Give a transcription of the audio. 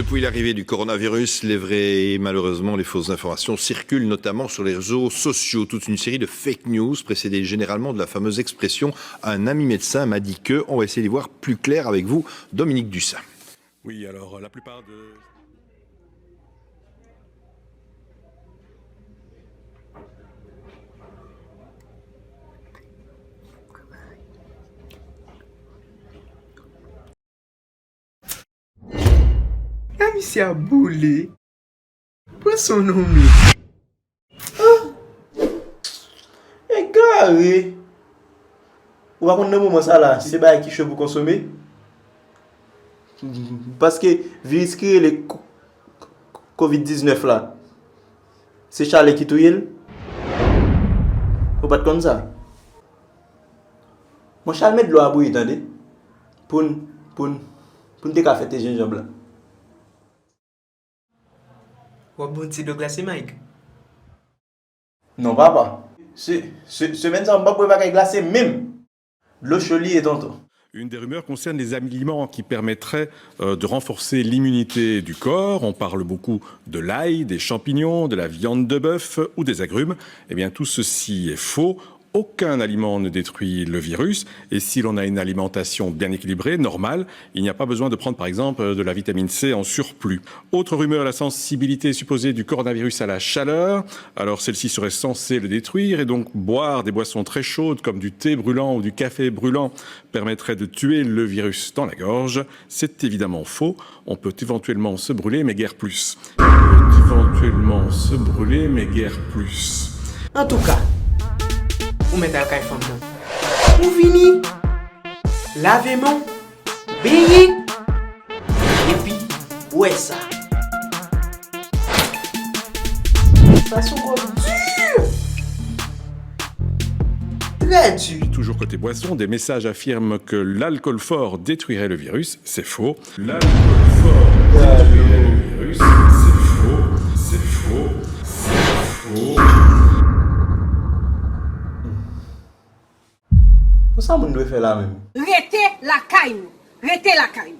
Depuis l'arrivée du coronavirus, les vraies et malheureusement les fausses informations circulent notamment sur les réseaux sociaux. Toute une série de fake news précédées généralement de la fameuse expression « un ami médecin m'a dit que ». On va essayer d'y voir plus clair avec vous, Dominique Dussin. Oui, alors la plupart de... La mise à bouler. Prends son nom. Égaré. Ou va contre moment ça là, c'est pas qui pour consommer. Parce que virus qui le Covid-19 là. C'est Charles qui touye. Ou pas comme ça. Mon Charles met de l'eau à bouillir, attendez. Pour te faire tes gingembre là. Ou un bon petit de glace Mike? Non, papa. Semaine ça, on va pas glacer même. L'eau chaude et tantôt. Une des rumeurs concerne les aliments qui permettraient de renforcer l'immunité du corps. On parle beaucoup de l'ail, des champignons, de la viande de bœuf ou des agrumes. Eh bien, tout ceci est faux. Aucun aliment ne détruit le virus. Et si l'on a une alimentation bien équilibrée, normale, il n'y a pas besoin de prendre, par exemple, de la vitamine C en surplus. Autre rumeur, la sensibilité supposée du coronavirus à la chaleur. Alors, celle-ci serait censée le détruire. Et donc, boire des boissons très chaudes, comme du thé brûlant ou du café brûlant, permettrait de tuer le virus dans la gorge. C'est évidemment faux. On peut éventuellement se brûler, mais guère plus. En tout cas, ou mettez à caille femme. On finit. Lavez-moi. Baigner. Et puis, ouais ça. Ça sont quoi? Très dur. Toujours côté boisson, des messages affirment que l'alcool fort détruirait le virus. C'est faux. L'alcool fort détruirait le virus. C'est faux. Pour ça, on doit faire la même. Restez la caille. Restez la caille.